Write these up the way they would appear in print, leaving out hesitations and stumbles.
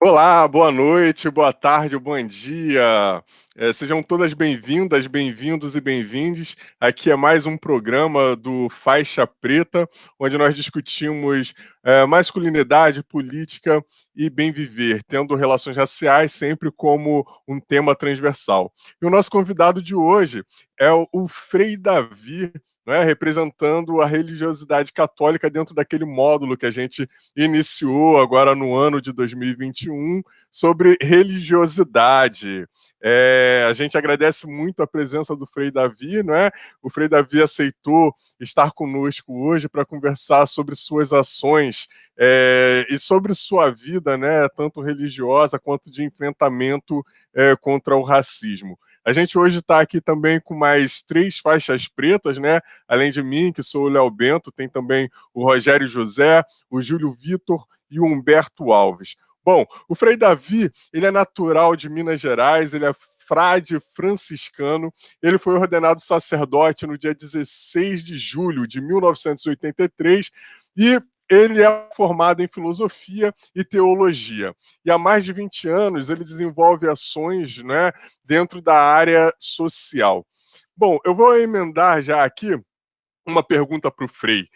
Olá, boa noite, boa tarde, bom dia. Sejam todas bem-vindas, bem-vindos e bem-vindes. Aqui é mais um programa do Faixa Preta, onde nós discutimos masculinidade, política e bem viver, tendo relações raciais sempre como um tema transversal. E o nosso convidado de hoje é o Frei Davi, né, representando a religiosidade católica dentro daquele módulo que a gente iniciou agora no ano de 2021 sobre religiosidade. A gente agradece muito a presença do Frei Davi, né? O Frei Davi aceitou estar conosco hoje para conversar sobre suas ações e sobre sua vida, né? Tanto religiosa quanto de enfrentamento contra o racismo. A gente hoje está aqui também com mais 3 faixas pretas, né? Além de mim, que sou o Léo Bento, tem também o Rogério José, o Júlio Vitor e o Humberto Alves. Bom, o Frei Davi, ele é natural de Minas Gerais, ele é frade franciscano, ele foi ordenado sacerdote no dia 16 de julho de 1983 e ele é formado em filosofia e teologia. E há mais de 20 anos ele desenvolve ações, né, dentro da área social. Bom, eu vou emendar já aqui uma pergunta para o Frei.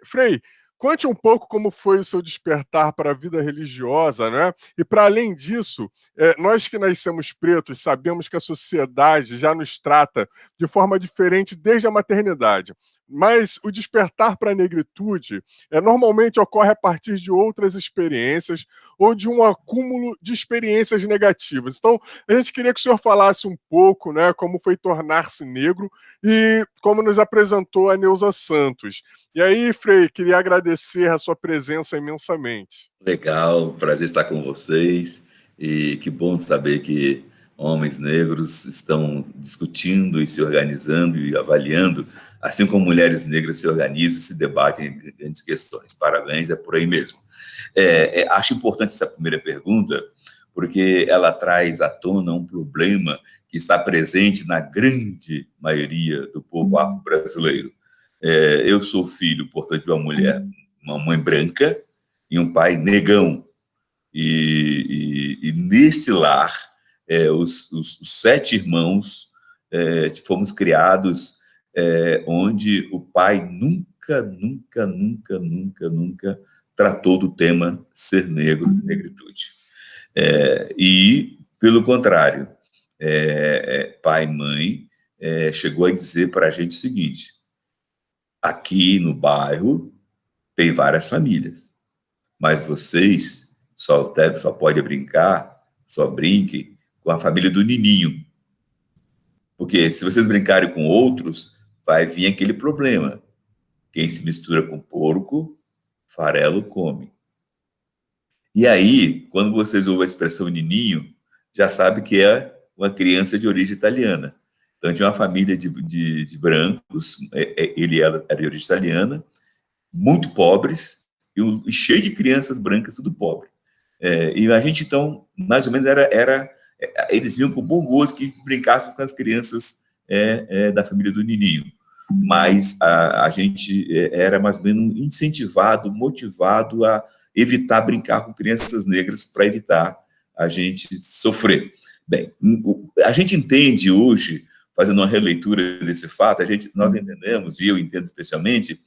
Frei, conte um pouco como foi o seu despertar para a vida religiosa, né? E para além disso, nós que nascemos pretos sabemos que a sociedade já nos trata de forma diferente desde a maternidade. Mas o despertar para a negritude normalmente ocorre a partir de outras experiências ou de um acúmulo de experiências negativas. Então, a gente queria que o senhor falasse um pouco, né, como foi tornar-se negro e como nos apresentou a Neuza Santos. E aí, Frei, queria agradecer a sua presença imensamente. Legal, prazer estar com vocês e que bom saber que homens negros estão discutindo e se organizando e avaliando, assim como mulheres negras se organizam e se debatem em grandes questões. Parabéns, é por aí mesmo. Acho importante essa primeira pergunta, porque ela traz à tona um problema que está presente na grande maioria do povo afro-brasileiro. Eu sou filho, portanto, de uma mãe branca, e um pai negão. E neste lar, os 7 irmãos fomos criados onde o pai nunca tratou do tema ser negro, negritude. E, pelo contrário, pai e mãe chegou a dizer para a gente o seguinte: aqui no bairro tem várias famílias, mas vocês só pode brincar, só brinquem com a família do Nininho. Porque se vocês brincarem com outros, vai vir aquele problema. Quem se mistura com porco, farelo come. E aí, quando vocês ouvem a expressão Nininho, já sabe que é uma criança de origem italiana. Então, tinha uma família de brancos, ele era de origem italiana, muito pobres, e cheio de crianças brancas, tudo pobre. E a gente, então, mais ou menos, eles viam com bom gosto que brincassem com as crianças da família do Nininho. Mas a gente era mais ou menos incentivado, motivado a evitar brincar com crianças negras para evitar a gente sofrer. Bem, a gente entende hoje, fazendo uma releitura desse fato, nós entendemos, e eu entendo especialmente,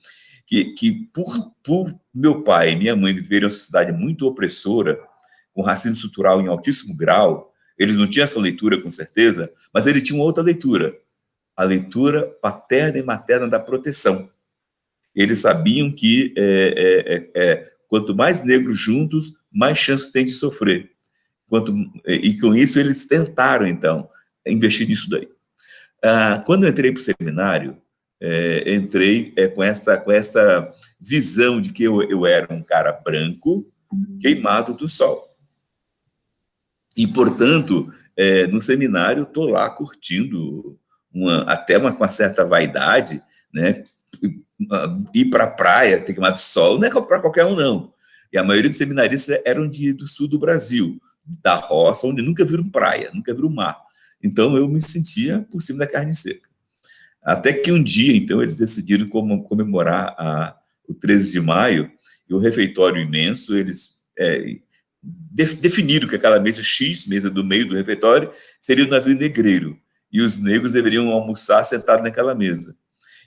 que por meu pai e minha mãe viverem em uma sociedade muito opressora, com racismo estrutural em altíssimo grau, eles não tinham essa leitura, com certeza, mas eles tinham outra leitura, a leitura paterna e materna da proteção. Eles sabiam que quanto mais negros juntos, mais chance tem de sofrer. E com isso eles tentaram, então, investir nisso daí. Quando eu entrei para o seminário, entrei com esta visão de que eu era um cara branco, queimado do sol. E, portanto, no seminário, estou lá curtindo, até com uma certa vaidade, né? Ir para a praia, ter queimado do sol, não é para qualquer um, não. E a maioria dos seminaristas eram do sul do Brasil, da roça, onde nunca viram praia, nunca viram mar. Então, eu me sentia por cima da carne seca. Até que um dia, então, eles decidiram comemorar o 13 de maio, e o refeitório imenso, eles definido que aquela mesa X, mesa do meio do refeitório, seria o navio negreiro. E os negros deveriam almoçar sentados naquela mesa.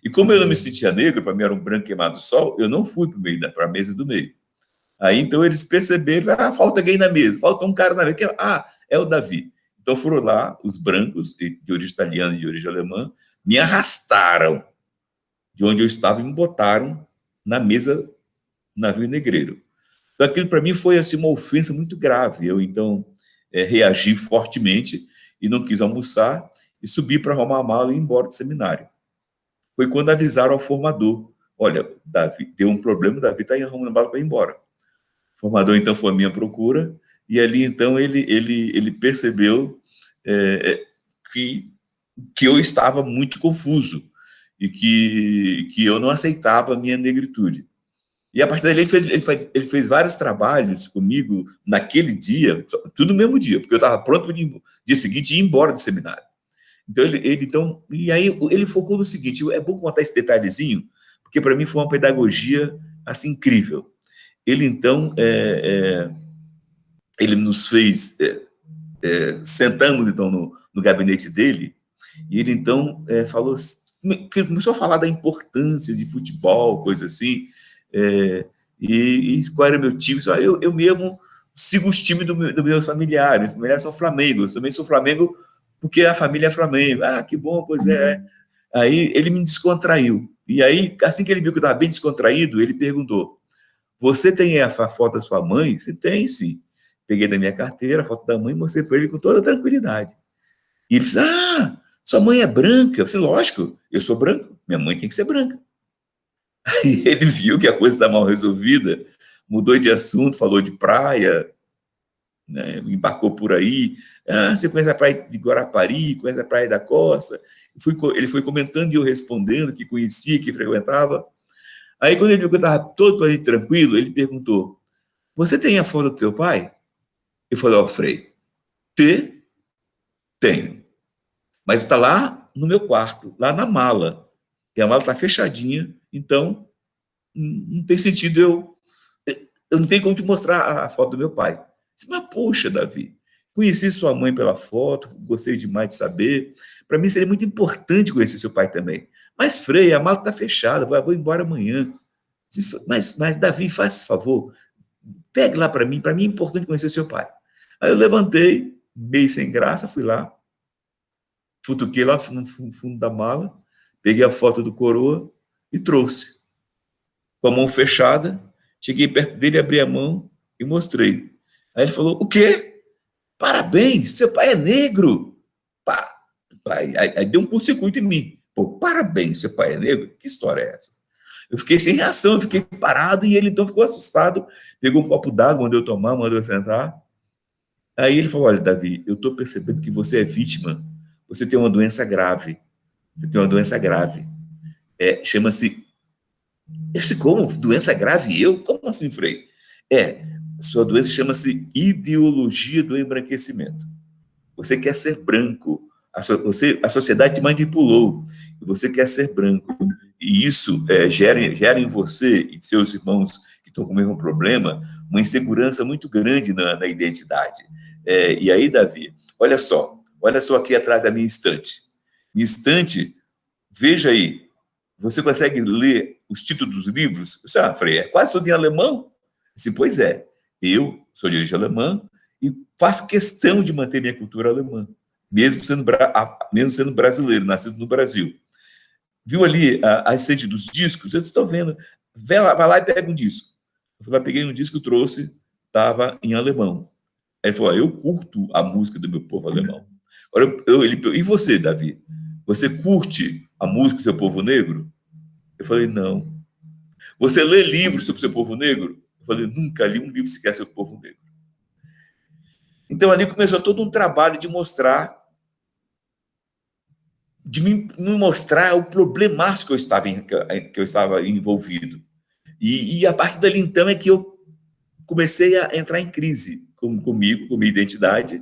E como eu não me sentia negro, para mim era um branco queimado do sol, eu não fui para a mesa do meio. Aí, então, eles perceberam, falta alguém na mesa, falta um cara na mesa. É o Davi. Então, foram lá, os brancos, de origem italiana e de origem alemã, me arrastaram de onde eu estava e me botaram na mesa navio negreiro. Então, aquilo para mim foi assim, uma ofensa muito grave. Eu, então, reagi fortemente e não quis almoçar e subi para arrumar a mala e ir embora do seminário. Foi quando avisaram ao formador, olha, Davi, deu um problema, o Davi está arrumando a mala para ir embora. O formador, então, foi à minha procura e ali, então, ele percebeu que eu estava muito confuso e que eu não aceitava a minha negritude. E a partir dali ele fez vários trabalhos comigo naquele dia, tudo no mesmo dia, porque eu estava pronto para o dia seguinte ir embora do seminário. Então, e aí ele focou no seguinte, é bom contar esse detalhezinho, porque para mim foi uma pedagogia assim incrível. Ele então, ele nos fez, sentamos então no gabinete dele, e ele então falou, começou a falar da importância de futebol, coisa assim, e qual era o meu time? Eu mesmo sigo os times dos meus familiares. Meus familiares são Flamengo. Eu também sou Flamengo porque a família é Flamengo. Ah, que bom, pois é. Aí ele me descontraiu. E aí, assim que ele viu que eu estava bem descontraído, ele perguntou, você tem a foto da sua mãe? Você tem, sim. Peguei da minha carteira a foto da mãe e mostrei para ele com toda tranquilidade. E ele disse, sua mãe é branca. Eu disse, lógico, eu sou branco. Minha mãe tem que ser branca. Aí ele viu que a coisa está mal resolvida, mudou de assunto, falou de praia, né, embarcou por aí. Você conhece a praia de Guarapari, conhece a praia da Costa? Ele foi comentando e eu respondendo que conhecia, que frequentava. Aí, quando ele viu que eu estava todo aí tranquilo, ele perguntou, você tem a foto do teu pai? Eu falei, Frei, tenho. Mas está lá no meu quarto, lá na mala. E a mala está fechadinha, então não tem sentido eu não tenho como te mostrar a foto do meu pai. Mas, poxa, Davi, conheci sua mãe pela foto, gostei demais de saber. Para mim seria muito importante conhecer seu pai também. Mas, Frei, a mala está fechada, vou embora amanhã. Mas, Davi, faz esse favor, pegue lá para mim é importante conhecer seu pai. Aí eu levantei, meio sem graça, fui lá, futuquei lá no fundo da mala, peguei a foto do coroa e trouxe. Com a mão fechada, cheguei perto dele, abri a mão e mostrei. Aí ele falou, o quê? Parabéns, seu pai é negro. Aí deu um curto-circuito em mim. Pô, parabéns, seu pai é negro? Que história é essa? Eu fiquei sem reação, eu fiquei parado e ele então ficou assustado, pegou um copo d'água, mandou eu tomar, mandou eu sentar. Aí ele falou, olha, Davi, eu estou percebendo que você é vítima, você tem uma doença grave. Você tem uma doença grave. Chama-se... Eu disse, como? Doença grave? Eu? Como assim, Frei? Sua doença chama-se ideologia do embranquecimento. Você quer ser branco. A sociedade te manipulou. E você quer ser branco. E isso gera em você e seus irmãos que estão com o mesmo problema uma insegurança muito grande na identidade. E aí, Davi, olha só aqui atrás da minha estante. Minha estante, veja aí, você consegue ler os títulos dos livros? Eu disse, Frei, é quase tudo em alemão? Disse, pois é, eu sou de origem alemã e faço questão de manter minha cultura alemã, mesmo sendo brasileiro, nascido no Brasil. Viu ali a estante dos discos? Eu estou vendo. Vai lá e pega um disco. Eu fui lá, peguei um disco, trouxe, estava em alemão. Aí ele falou, eu curto a música do meu povo alemão. Agora, e você, Davi? Você curte a música do seu povo negro? Eu falei, não. Você lê livros sobre o seu povo negro? Eu falei, nunca li um livro sequer sobre o povo negro. Então, ali começou todo um trabalho de me mostrar o problemaço que eu estava envolvido. E a partir dali, então, é que eu comecei a entrar em crise comigo, com minha identidade.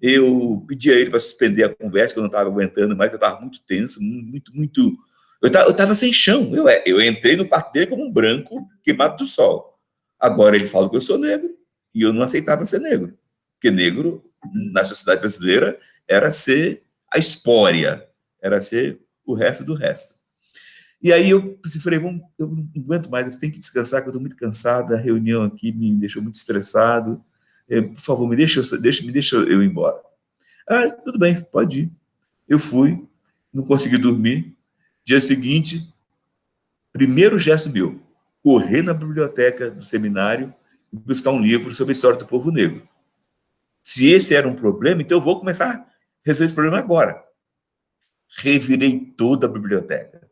Eu pedi a ele para suspender a conversa, que eu não estava aguentando mais, eu estava muito tenso, muito... Eu estava sem chão. Eu entrei no quarto dele como um branco queimado do sol. Agora ele fala que eu sou negro. E eu não aceitava ser negro. Porque negro, na sociedade brasileira, era ser a escória, era ser o resto do resto. E aí eu falei, eu não aguento mais, eu tenho que descansar, que eu estou muito cansado, a reunião aqui me deixou muito estressado. Por favor, me deixa eu ir embora. Ah, tudo bem, pode ir. Eu fui, não consegui dormir. Dia seguinte, primeiro gesto meu, correr na biblioteca do seminário e buscar um livro sobre a história do povo negro. Se esse era um problema, então eu vou começar a resolver esse problema agora. Revirei toda a biblioteca.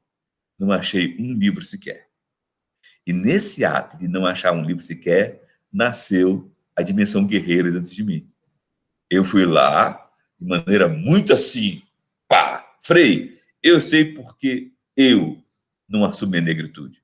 Não achei um livro sequer. E nesse ato de não achar um livro sequer, nasceu a dimensão guerreira dentro de mim. Eu fui lá, de maneira muito assim, pá, Frei, eu sei porque eu não assumi a negritude.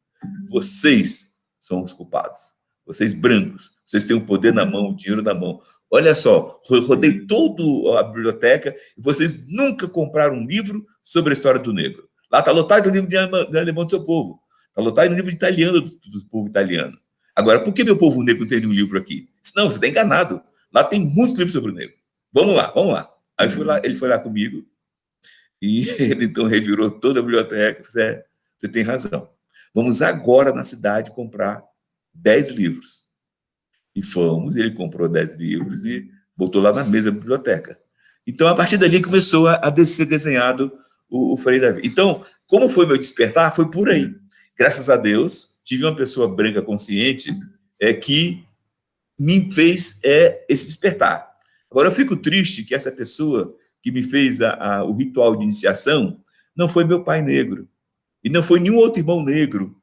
Vocês são os culpados. Vocês brancos, vocês têm o poder na mão, o dinheiro na mão. Olha só, rodei toda a biblioteca e vocês nunca compraram um livro sobre a história do negro. Lá está lotado de livro de alemão do seu povo. Está lotado de livro de italiano do povo italiano. Agora, por que meu povo negro não tem nenhum livro aqui? Não, você está enganado. Lá tem muitos livros sobre o negro. Vamos lá, vamos lá. Aí ele foi lá comigo e ele então revirou toda a biblioteca e disse, você tem razão. Vamos agora na cidade comprar 10 livros. E fomos, ele comprou 10 livros e botou lá na mesa da biblioteca. Então, a partir dali, começou a ser desenhado o Frei Davi. Então, como foi meu despertar? Foi por aí. Graças a Deus, tive uma pessoa branca consciente que me fez esse despertar. Agora, eu fico triste que essa pessoa que me fez o ritual de iniciação não foi meu pai negro. E não foi nenhum outro irmão negro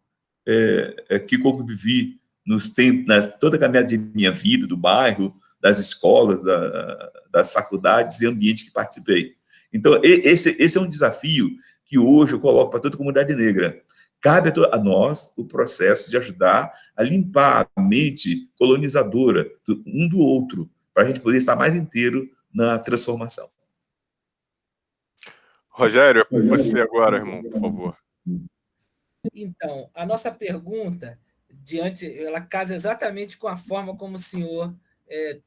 que convivi nos tempos, toda a caminhada de minha vida, do bairro, das escolas, das faculdades e ambientes que participei. Então, esse é um desafio que hoje eu coloco para toda a comunidade negra. Cabe a nós o processo de ajudar a limpar a mente colonizadora um do outro, para a gente poder estar mais inteiro na transformação. Rogério, é com você agora, irmão, por favor. Então, a nossa pergunta, ela casa exatamente com a forma como o senhor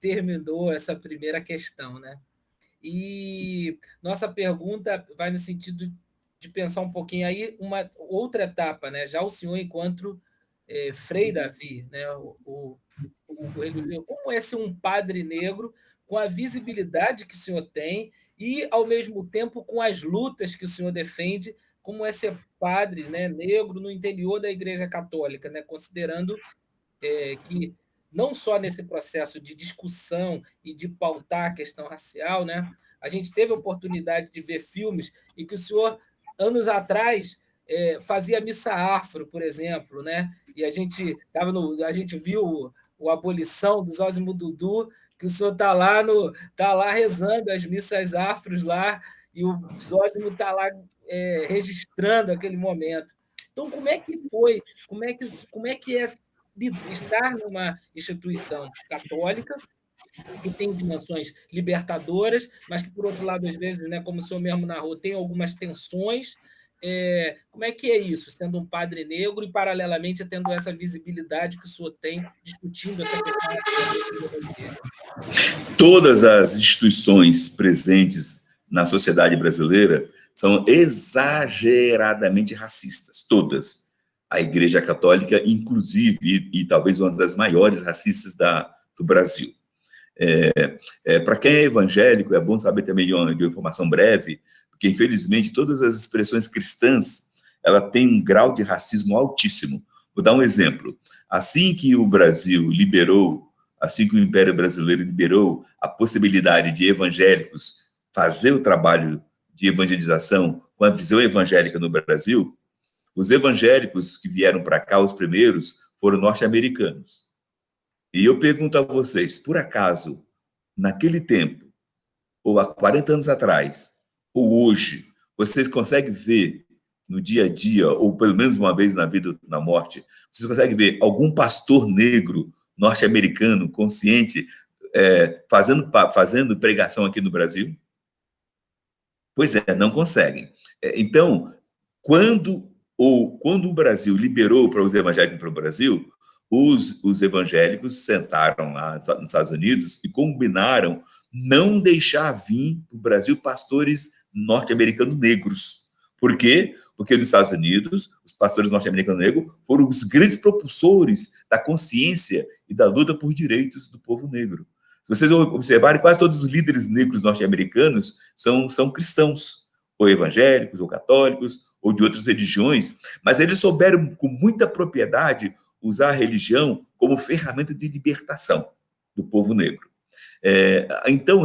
terminou essa primeira questão, né? E nossa pergunta vai no sentido de pensar um pouquinho aí uma outra etapa, né? Já o senhor enquanto Frei Davi, né? Como é ser um padre negro com a visibilidade que o senhor tem e, ao mesmo tempo, com as lutas que o senhor defende, como é ser padre, né, negro no interior da Igreja Católica, né? Considerando que não só nesse processo de discussão e de pautar a questão racial, né? A gente teve a oportunidade de ver filmes em que o senhor, anos atrás, fazia missa afro, por exemplo, né? E a gente viu o Abolição do Zósimo Dudu, que o senhor tá lá rezando as missas afros lá, e o Zósimo está lá registrando aquele momento. Então, como é que foi? Como é que é estar numa instituição católica que tem dimensões libertadoras, mas que, por outro lado, às vezes, né, como o senhor mesmo narrou, tem algumas tensões. Como é que é isso, sendo um padre negro e, paralelamente, tendo essa visibilidade que o senhor tem discutindo essa questão? Todas as instituições presentes na sociedade brasileira são exageradamente racistas, todas. A Igreja Católica, inclusive, e talvez uma das maiores racistas do Brasil. Para quem é evangélico, é bom saber também de uma informação breve, porque, infelizmente, todas as expressões cristãs ela tem um grau de racismo altíssimo. Vou dar um exemplo. Assim que o Brasil liberou, assim que o Império Brasileiro liberou a possibilidade de evangélicos fazer o trabalho de evangelização com a visão evangélica no Brasil, os evangélicos que vieram para cá, os primeiros, foram norte-americanos. E eu pergunto a vocês, por acaso, naquele tempo, ou há 40 anos atrás, ou hoje, vocês conseguem ver no dia a dia, ou pelo menos uma vez na vida ou na morte, vocês conseguem ver algum pastor negro norte-americano consciente fazendo pregação aqui no Brasil? Pois é, não conseguem. Então, quando o Brasil liberou para os evangélicos para o Brasil, os evangélicos sentaram lá nos Estados Unidos e combinaram não deixar vir para o Brasil pastores norte-americanos negros. Por quê? Porque nos Estados Unidos, os pastores norte-americanos negros foram os grandes propulsores da consciência e da luta por direitos do povo negro. Se vocês observarem, quase todos os líderes negros norte-americanos são cristãos, ou evangélicos, ou católicos, ou de outras religiões, mas eles souberam com muita propriedade usar a religião como ferramenta de libertação do povo negro. Então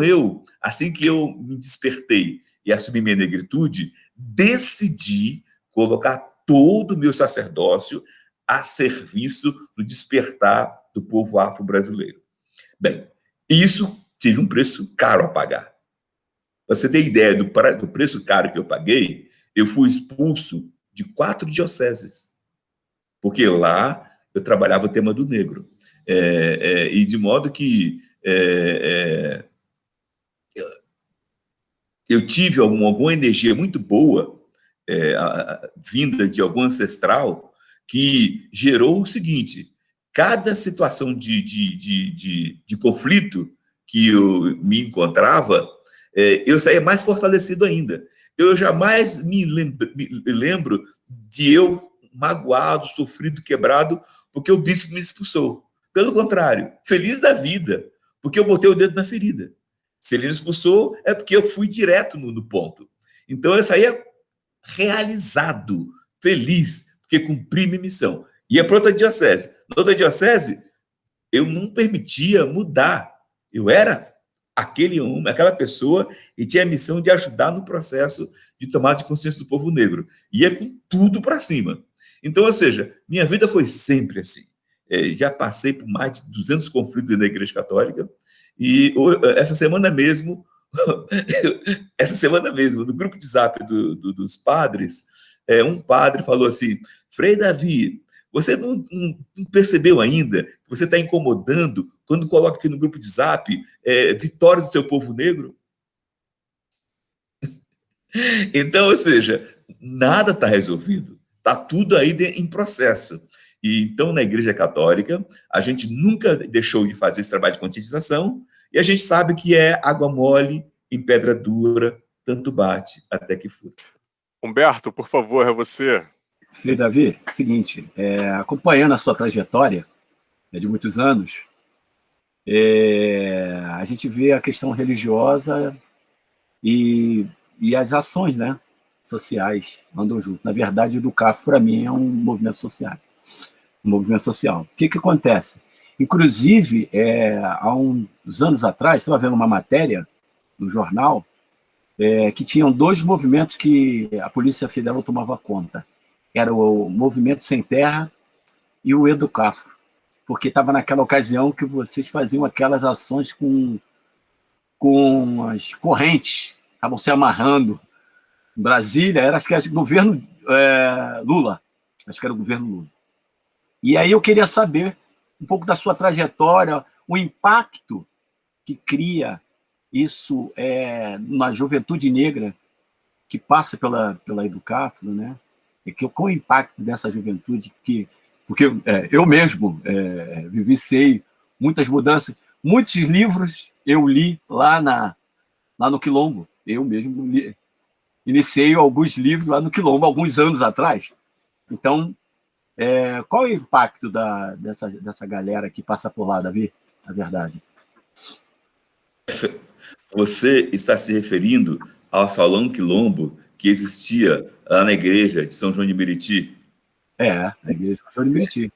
assim que eu me despertei e assumi minha negritude, decidi colocar todo o meu sacerdócio a serviço do despertar do povo afro-brasileiro. Bem, isso tive um preço caro a pagar. Pra você ter ideia do preço caro que eu paguei, eu fui expulso de 4 dioceses, porque lá eu trabalhava o tema do negro. E de modo que eu tive alguma energia muito boa, vinda de algum ancestral, que gerou o seguinte: cada situação de conflito que eu me encontrava, eu saía mais fortalecido ainda. Eu jamais me lembro de eu magoado, sofrido, quebrado, porque o bispo me expulsou. Pelo contrário, feliz da vida, porque eu botei o dedo na ferida. Se ele me expulsou, é porque eu fui direto no ponto. Então, eu saía realizado, feliz, porque cumpri minha missão. Ia para outra diocese. Na outra diocese, eu não permitia mudar. Eu era aquele homem, aquela pessoa, e tinha a missão de ajudar no processo de tomada de consciência do povo negro. Ia com tudo para cima. Então, ou seja, minha vida foi sempre assim. Já passei por mais de 200 conflitos na Igreja Católica, e essa semana mesmo, no grupo de zap dos padres, um padre falou assim: Frei Davi, você não percebeu ainda que você está incomodando quando coloca aqui no grupo de zap vitória do teu povo negro? Então, ou seja, nada está resolvido. Está tudo aí em processo. E então, na Igreja Católica, a gente nunca deixou de fazer esse trabalho de conscientização, e a gente sabe que é água mole em pedra dura, tanto bate até que fura. Humberto, por favor, é você. Frei Davi, seguinte, acompanhando a sua trajetória de muitos anos, a gente vê a questão religiosa e as ações, né, sociais andam junto. Na verdade, o EduCAF, para mim, é um movimento social. O que acontece? Inclusive, há uns anos atrás, estava vendo uma matéria no jornal que tinham 2 movimentos que a Polícia Federal tomava conta. Era o Movimento Sem Terra e o EduCAF, porque estava naquela ocasião que vocês faziam aquelas ações com as correntes, estavam se amarrando. Em Brasília, acho que era o governo Lula. Acho que era o governo Lula. E aí eu queria saber um pouco da sua trajetória, o impacto que cria isso na juventude negra que passa pela EduCAF, né? E qual o impacto dessa juventude? Porque eu mesmo vivenciei muitas mudanças, muitos livros eu li lá no Quilombo. Eu mesmo iniciei alguns livros lá no Quilombo, alguns anos atrás. Então, qual é o impacto dessa galera que passa por lá, Davi? Na verdade. Você está se referindo ao Salão Quilombo que existia lá na igreja de São João de Meriti? A igreja de São João de Meriti.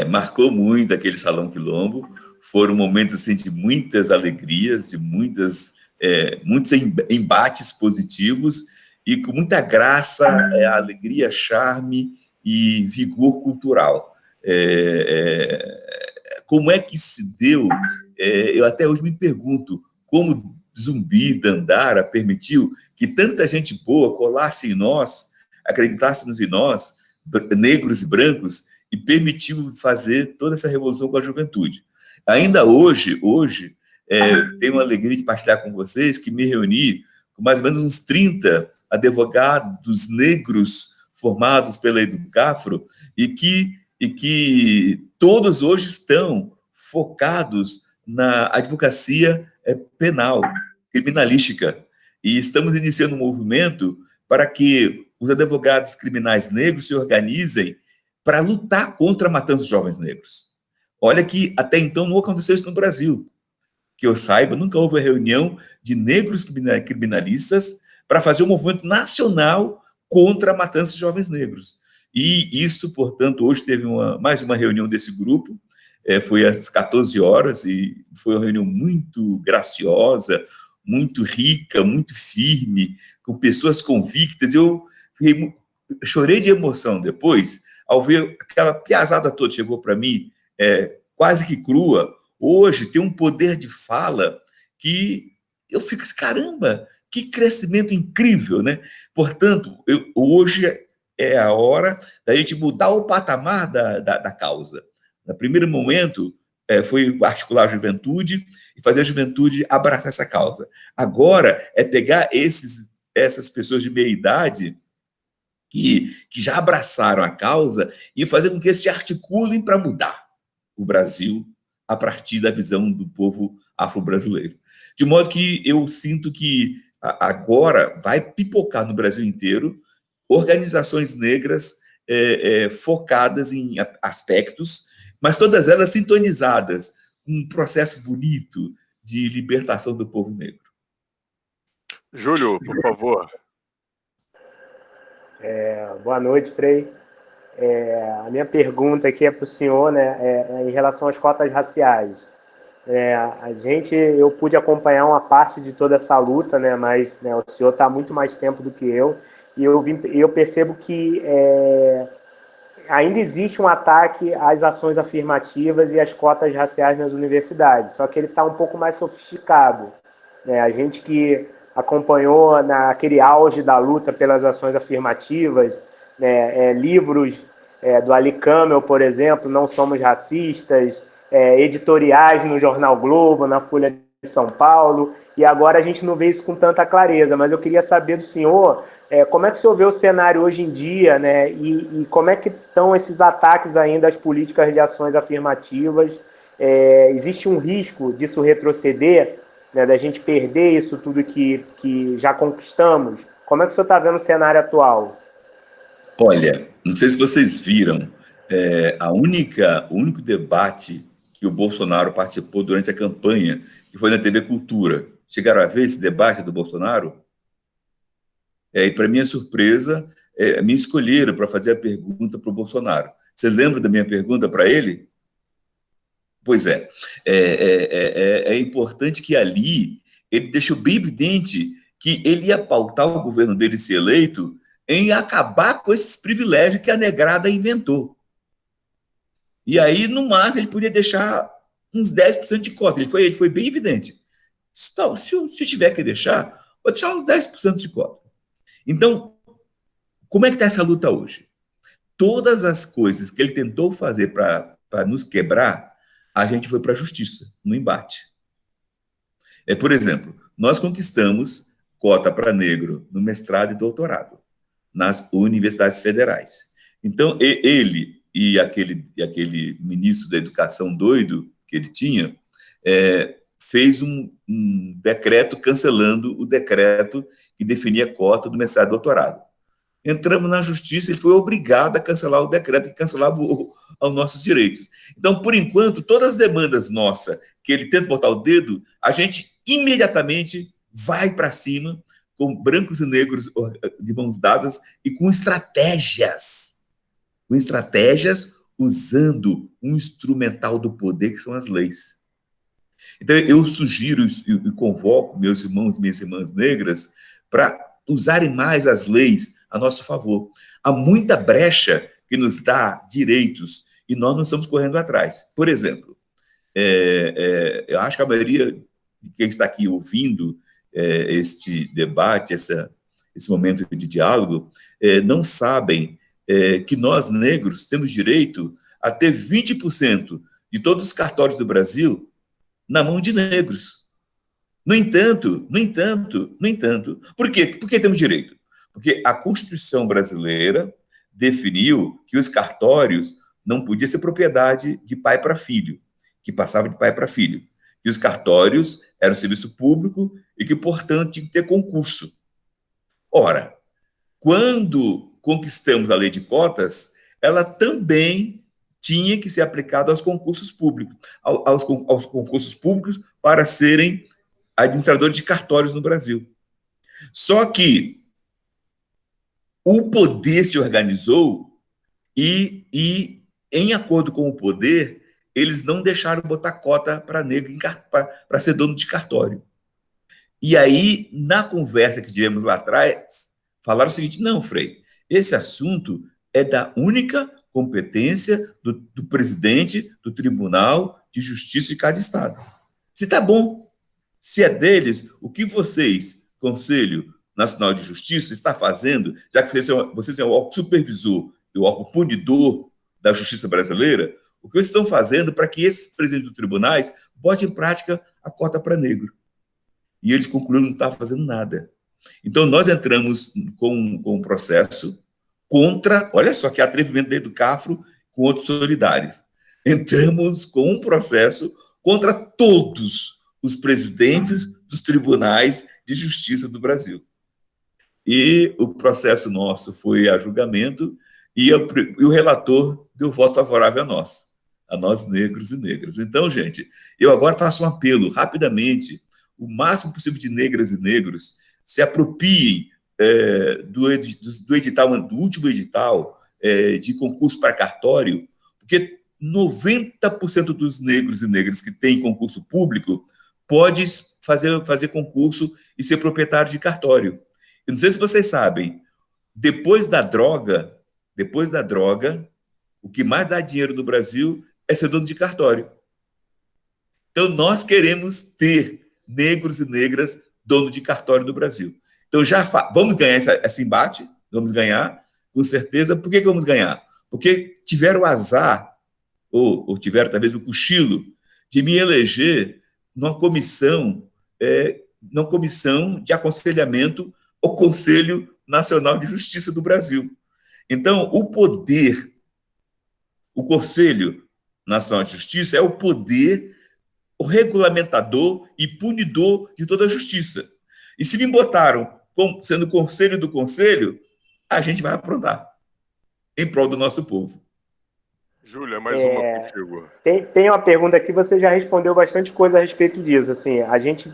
Marcou muito aquele Salão Quilombo. Foram momentos assim, de muitas alegrias, de muitos embates positivos e com muita graça, alegria, charme e vigor cultural. Como é que se deu? Eu até hoje me pergunto como Zumbi, Dandara permitiu que tanta gente boa colasse em nós, acreditássemos em nós, negros e brancos, e permitiu fazer toda essa revolução com a juventude. Ainda hoje tenho uma alegria de partilhar com vocês que me reuni com mais ou menos uns 30 advogados negros formados pela EduCafro e que e que todos hoje estão focados na advocacia penal, criminalística. E estamos iniciando um movimento para que os advogados criminais negros se organizem para lutar contra a matança de jovens negros. Olha que até então não aconteceu isso no Brasil. Que eu saiba, nunca houve reunião de negros criminalistas para fazer um movimento nacional contra a matança de jovens negros. E isso, portanto, hoje teve mais uma reunião desse grupo, foi às 14 horas, e foi uma reunião muito graciosa, muito rica, muito firme, com pessoas convictas. Eu chorei de emoção depois, ao ver aquela piazada toda chegou para mim, quase que crua. Hoje tem um poder de fala que eu fico assim, caramba, que crescimento incrível, né? Portanto, hoje é a hora da gente mudar o patamar da causa. No primeiro momento, foi articular a juventude e fazer a juventude abraçar essa causa. Agora é pegar essas pessoas de meia idade que já abraçaram a causa e fazer com que eles se articulem para mudar o Brasil a partir da visão do povo afro-brasileiro. De modo que eu sinto que agora vai pipocar no Brasil inteiro organizações negras focadas em aspectos, mas todas elas sintonizadas com um processo bonito de libertação do povo negro. Júlio, por favor. Boa noite, Frei. A minha pergunta aqui é para o senhor, né, em relação às cotas raciais. Eu pude acompanhar uma parte de toda essa luta, né, mas né, o senhor está há muito mais tempo do que eu, e eu percebo que ainda existe um ataque às ações afirmativas e às cotas raciais nas universidades, só que ele está um pouco mais sofisticado. Né? A gente que acompanhou naquele auge da luta pelas ações afirmativas, né, livros do Ali Camel, por exemplo, Não Somos Racistas, editoriais no Jornal Globo, na Folha de São Paulo, e agora a gente não vê isso com tanta clareza, mas eu queria saber do senhor como é que o senhor vê o cenário hoje em dia, né, e como é que estão esses ataques ainda às políticas de ações afirmativas. Existe um risco disso retroceder, né, da gente perder isso tudo que já conquistamos? Como é que o senhor está vendo o cenário atual? Olha, não sei se vocês viram, o único debate que o Bolsonaro participou durante a campanha, que foi na TV Cultura. Chegaram a ver esse debate do Bolsonaro? E, para minha surpresa, me escolheram para fazer a pergunta para o Bolsonaro. Você lembra da minha pergunta para ele? Pois é importante que ali ele deixou bem evidente que ele ia pautar o governo dele ser eleito em acabar com esses privilégios que a negrada inventou. E aí, no máximo, ele podia deixar uns 10% de cota. Ele foi bem evidente. Então, se tiver que deixar, vou deixar uns 10% de cota. Então, como é que está essa luta hoje? Todas as coisas que ele tentou fazer para nos quebrar, a gente foi para a justiça, no embate. Por exemplo, nós conquistamos cota para negro no mestrado e doutorado, nas universidades federais. Então, ele e aquele ministro da educação doido que ele tinha, fez um decreto cancelando o decreto que definia a cota do mestrado e doutorado. Entramos na justiça, ele foi obrigado a cancelar o decreto que cancelava os nossos direitos. Então, por enquanto, todas as demandas nossas que ele tenta botar o dedo, a gente imediatamente vai para cima, com brancos e negros de mãos dadas e com estratégias usando um instrumental do poder, que são as leis. Então, eu sugiro e convoco meus irmãos e minhas irmãs negras para usarem mais as leis a nosso favor. Há muita brecha que nos dá direitos e nós não estamos correndo atrás. Por exemplo, eu acho que a maioria de quem está aqui ouvindo este debate, esse momento de diálogo, não sabem que nós, negros, temos direito a ter 20% de todos os cartórios do Brasil na mão de negros. No entanto, por quê? Por que temos direito? Porque a Constituição brasileira definiu que os cartórios não podia ser propriedade de pai para filho, que passava de pai para filho. E os cartórios eram serviço público e que, portanto, tinha que ter concurso. Ora, quando conquistamos a lei de cotas, ela também tinha que ser aplicada aos concursos públicos, aos concursos públicos para serem administradores de cartórios no Brasil. Só que o poder se organizou e, em acordo com o poder, eles não deixaram botar cota para negro para ser dono de cartório. E aí, na conversa que tivemos lá atrás, falaram o seguinte: não, Frei, esse assunto é da única competência do presidente do Tribunal de Justiça de cada estado. Se está bom, se é deles, o que vocês, Conselho Nacional de Justiça, está fazendo, já que vocês são o órgão supervisor e o órgão punidor da justiça brasileira, o que vocês estão fazendo para que esses presidentes dos tribunais botem em prática a cota para negro? E eles concluíram que não estavam fazendo nada. Então, nós entramos com um processo contra, olha só que atrevimento do Cafro com outros solidários. Entramos com um processo contra todos os presidentes dos tribunais de justiça do Brasil. E o processo nosso foi a julgamento e o relator deu voto favorável a nós negros e negras. Então, gente, eu agora faço um apelo rapidamente: o máximo possível de negras e negros se apropiem do último edital de concurso para cartório, porque 90% dos negros e negras que têm concurso público pode fazer concurso e ser proprietário de cartório. Eu não sei se vocês sabem, depois da droga, o que mais dá dinheiro no Brasil é ser dono de cartório. Então, nós queremos ter negros e negras dono de cartório no Brasil. Então, vamos ganhar esse embate, vamos ganhar, com certeza. Por que vamos ganhar? Porque tiveram o azar, ou tiveram talvez o cochilo, de me eleger numa comissão de aconselhamento ao Conselho Nacional de Justiça do Brasil. Então, o Conselho Nacional de Justiça é o poder o regulamentador e punidor de toda a justiça. E se me botaram sendo conselho do conselho, a gente vai aprontar em prol do nosso povo. Júlia, mais uma contigo. Tem uma pergunta aqui, você já respondeu bastante coisa a respeito disso. Assim, a gente,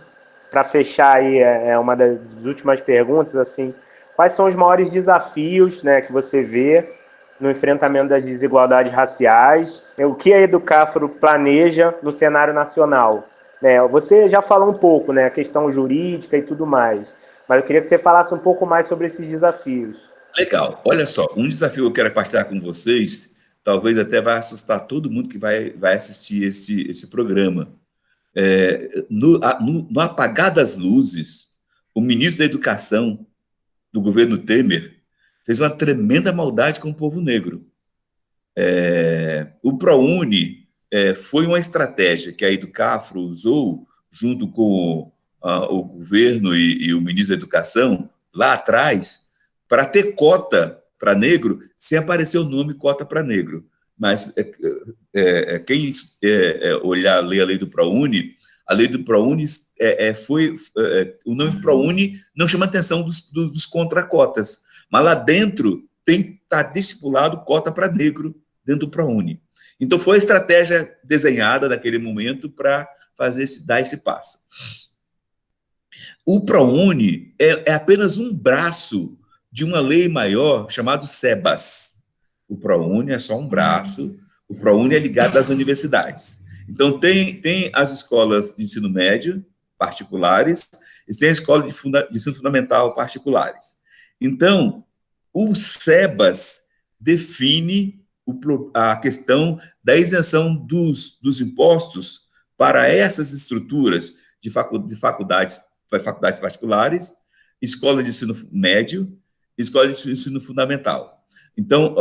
para fechar aí, uma das últimas perguntas, assim, quais são os maiores desafios, né, que você vê no enfrentamento das desigualdades raciais? O que a Educafro planeja no cenário nacional? Você já falou um pouco, né, a questão jurídica e tudo mais, mas eu queria que você falasse um pouco mais sobre esses desafios. Legal. Olha só, um desafio que eu quero partilhar com vocês, talvez até vai assustar todo mundo que vai assistir esse programa. No apagar das luzes, o ministro da Educação do governo Temer fez uma tremenda maldade com o povo negro. O ProUni foi uma estratégia que a Educafro usou junto com o governo e o ministro da Educação lá atrás para ter cota para negro sem aparecer o nome cota para negro. Mas quem ler a lei do ProUni, a lei do ProUni o nome ProUni não chama atenção dos contracotas, mas lá dentro está estipulado cota para negro dentro do ProUni. Então, foi a estratégia desenhada naquele momento para dar esse passo. O ProUni é apenas um braço de uma lei maior chamada SEBAS. O ProUni é só um braço, o ProUni é ligado às universidades. Então, tem as escolas de ensino médio particulares e tem a escola de ensino fundamental particulares. Então, o SEBAS define a questão da isenção dos impostos para essas estruturas de faculdades particulares, escola de ensino médio, escola de ensino fundamental. Então,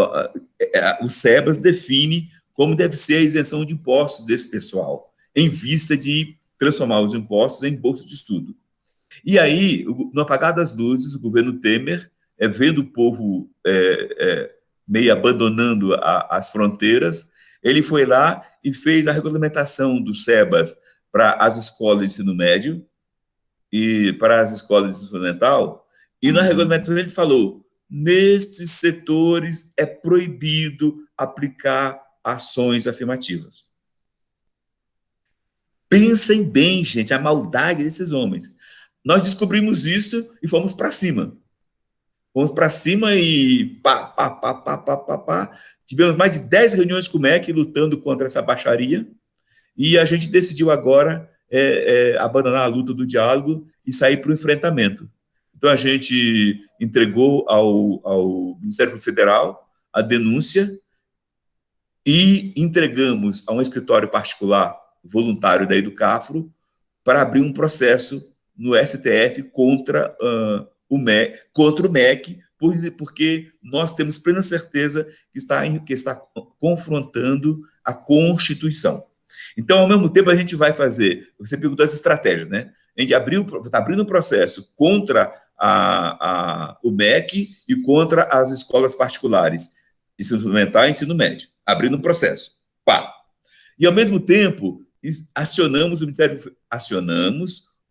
o SEBAS define como deve ser a isenção de impostos desse pessoal, em vista de transformar os impostos em bolsa de estudo. E aí, no apagar das luzes, o governo Temer, vendo o povo meio abandonando as fronteiras, ele foi lá e fez a regulamentação do SEBAS para as escolas de ensino médio e para as escolas de ensino fundamental, e na regulamentação ele falou: nestes setores é proibido aplicar ações afirmativas. Pensem bem, gente, a maldade desses homens. Nós descobrimos isso e fomos para cima. Fomos para cima e pá. Tivemos mais de 10 reuniões com o MEC lutando contra essa baixaria, e a gente decidiu agora abandonar a luta do diálogo e sair para o enfrentamento. Então, a gente entregou ao Ministério Federal a denúncia e entregamos a um escritório particular voluntário da Educafro para abrir um processo no STF contra o MEC, porque nós temos plena certeza que está confrontando a Constituição. Então, ao mesmo tempo, a gente vai fazer... Você perguntou as estratégias, né? A gente está abrindo um processo contra o MEC e contra as escolas particulares, ensino fundamental e ensino médio. Abrindo um processo. Pá. E, ao mesmo tempo, acionamos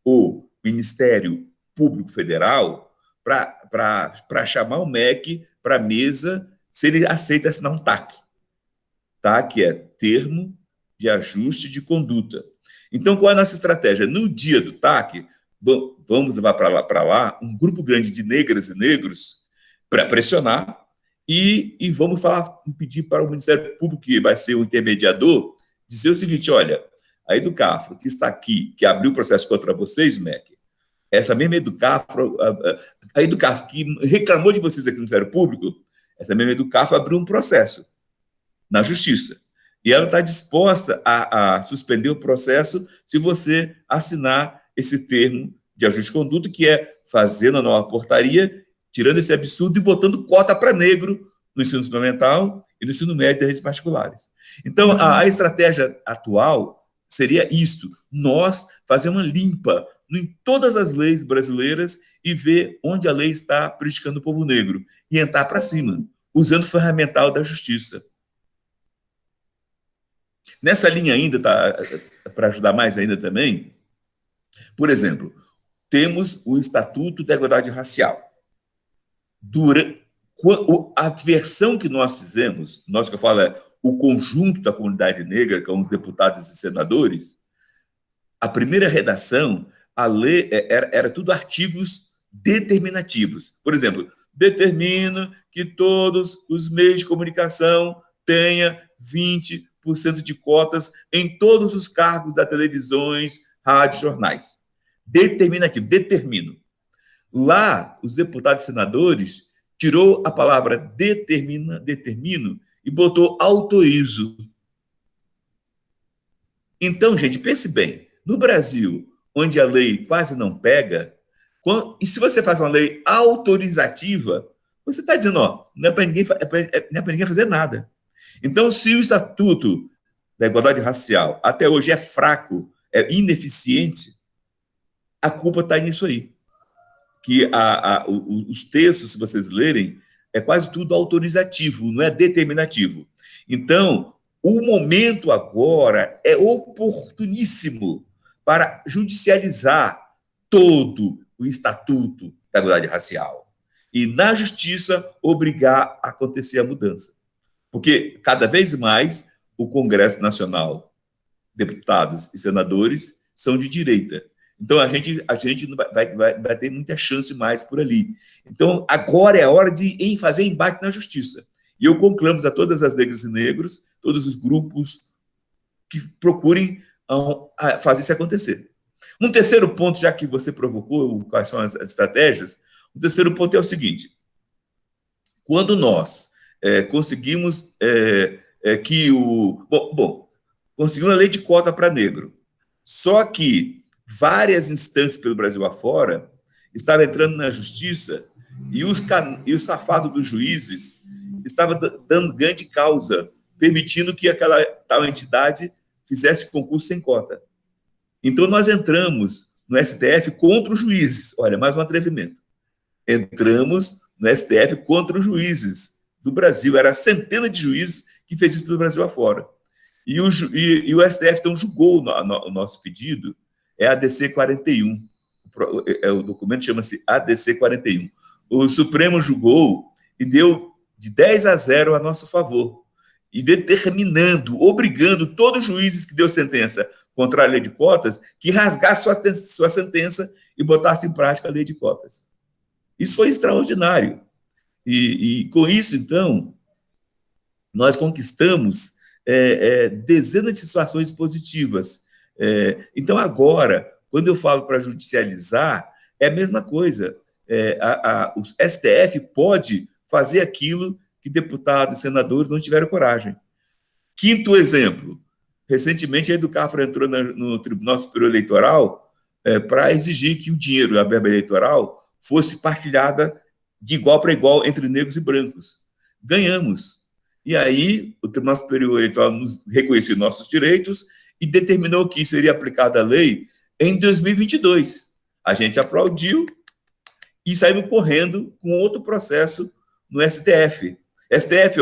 o Ministério Público Federal para chamar o MEC para a mesa se ele aceita assinar um TAC. TAC é Termo de Ajuste de Conduta. Então, qual é a nossa estratégia? No dia do TAC, vamos levar para lá um grupo grande de negras e negros para pressionar e vamos pedir para o Ministério Público, que vai ser o intermediador, dizer o seguinte: olha, a Educafro, que está aqui, que abriu o processo contra vocês, MEC, essa mesma Educafro, a Educafro que reclamou de vocês aqui no Ministério Público, essa mesma Educafro abriu um processo na Justiça. E ela está disposta a suspender o processo se você assinar esse termo de ajuste de conduta, que é fazendo a nova portaria, tirando esse absurdo e botando cota para negro no ensino fundamental e no ensino médio das redes particulares. Então, a estratégia atual seria isto: nós fazer uma limpa em todas as leis brasileiras e ver onde a lei está prejudicando o povo negro e entrar para cima, usando o ferramental da justiça. Nessa linha ainda, para ajudar mais ainda também, por exemplo, temos o Estatuto da Igualdade Racial. A versão que nós fizemos, nós que eu falo é o conjunto da comunidade negra, com os deputados e senadores, a primeira redação, a lei era tudo artigos determinativos. Por exemplo, determina que todos os meios de comunicação tenham 20% de cotas em todos os cargos da televisões, rádios, jornais. Determinativo, determino. Lá, os deputados e senadores tirou a palavra determino e botou autorizo. Então, gente, pense bem, no Brasil, onde a lei quase não pega, e se você faz uma lei autorizativa, você está dizendo, ó, não é para ninguém fazer nada. Então, se o Estatuto da Igualdade Racial até hoje é fraco, é ineficiente, a culpa está nisso aí. Que os textos, se vocês lerem, é quase tudo autorizativo, não é determinativo. Então, o momento agora é oportuníssimo para judicializar todo o Estatuto da Igualdade Racial e, na Justiça, obrigar a acontecer a mudança. Porque, cada vez mais, o Congresso Nacional, deputados e senadores, são de direita. Então, a gente vai ter muita chance mais por ali. Então, agora é a hora de fazer embate na Justiça. E eu conclamo a todas as negras e negros, todos os grupos que procurem fazer isso acontecer. Um terceiro ponto, já que você provocou quais são as estratégias, o terceiro ponto é o seguinte: quando nós conseguimos conseguimos a lei de cota para negro, só que várias instâncias pelo Brasil afora estavam entrando na Justiça e os safados dos juízes estavam dando ganho de causa, permitindo que aquela tal entidade fizesse concurso sem cota. Então, nós entramos no STF contra os juízes. Olha, mais um atrevimento. Entramos no STF contra os juízes do Brasil. Era centena de juízes que fez isso pelo Brasil afora. E o STF, então, julgou o nosso pedido, é ADC 41. O documento chama-se ADC 41. O Supremo julgou e deu de 10-0 a nosso favor, e determinando, obrigando todos os juízes que deu sentença contra a lei de cotas que rasgasse sua sentença e botasse em prática a lei de cotas. Isso foi extraordinário. E com isso, então, nós conquistamos dezenas de situações positivas. Então, agora, quando eu falo para judicializar, é a mesma coisa. O STF pode fazer aquilo que deputados e senadores não tiveram coragem. Quinto exemplo. Recentemente, a Educafra entrou no Tribunal Superior Eleitoral para exigir que o dinheiro, a verba eleitoral, fosse partilhada de igual para igual entre negros e brancos. Ganhamos. E aí, o Tribunal Superior Eleitoral nos reconheceu nossos direitos e determinou que seria aplicada a lei em 2022. A gente aplaudiu e saímos correndo com outro processo no STF. STF,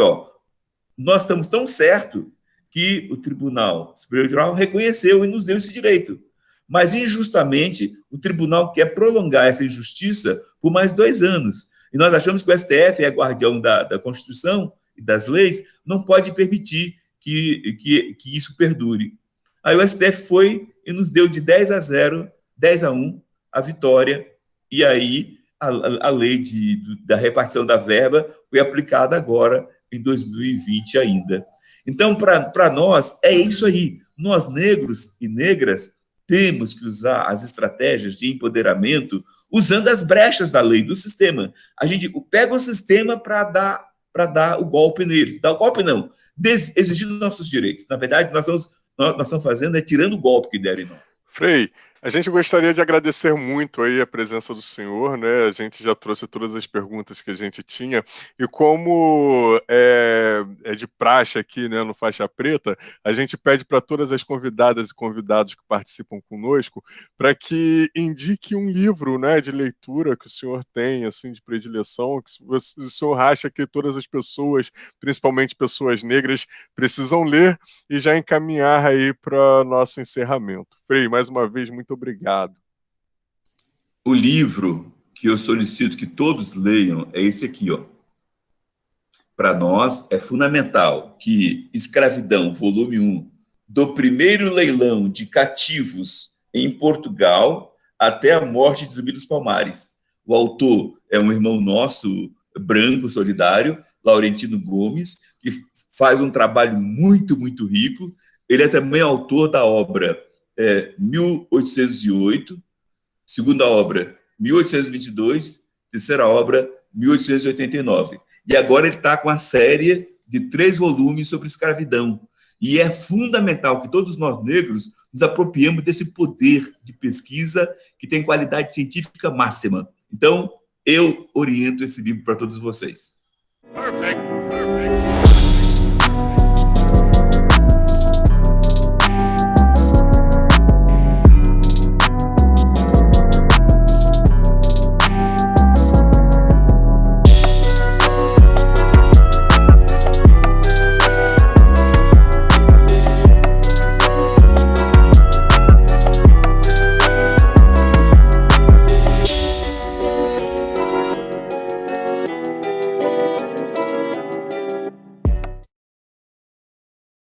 nós estamos tão certo que o Tribunal Superior Eleitoral reconheceu e nos deu esse direito. Mas, injustamente, o tribunal quer prolongar essa injustiça por mais 2 anos. E nós achamos que o STF é guardião da Constituição e das leis, não pode permitir que isso perdure. Aí o STF foi e nos deu de 10-0, 10-1, a vitória, e aí a lei da repartição da verba foi aplicada agora, em 2020 ainda. Então, para nós, é isso aí. Nós, negros e negras, temos que usar as estratégias de empoderamento usando as brechas da lei, do sistema. A gente pega o sistema para dar o golpe neles. Dar o golpe, não. Exigindo nossos direitos. Na verdade, nós estamos fazendo tirando o golpe que deram em nós. Frei, a gente gostaria de agradecer muito aí a presença do senhor, né? A gente já trouxe todas as perguntas que a gente tinha, e como é de praxe aqui, né, no Faixa Preta, a gente pede para todas as convidadas e convidados que participam conosco para que indique um livro, né, de leitura que o senhor tem, assim, de predileção, que o senhor acha que todas as pessoas, principalmente pessoas negras, precisam ler, e já encaminhar aí para nosso encerramento. Frei, mais uma vez, muito obrigado. O livro que eu solicito que todos leiam é esse aqui, Para nós, é fundamental que Escravidão, volume 1, do primeiro leilão de cativos em Portugal até a morte de Zumbi dos Palmares. O autor é um irmão nosso, branco, solidário, Laurentino Gomes, que faz um trabalho muito, muito rico. Ele é também autor da obra 1808, segunda obra 1822, terceira obra 1889. E agora ele está com a série de 3 volumes sobre escravidão. E é fundamental que todos nós negros nos apropriemos desse poder de pesquisa que tem qualidade científica máxima. Então, eu oriento esse livro para todos vocês. Perfect.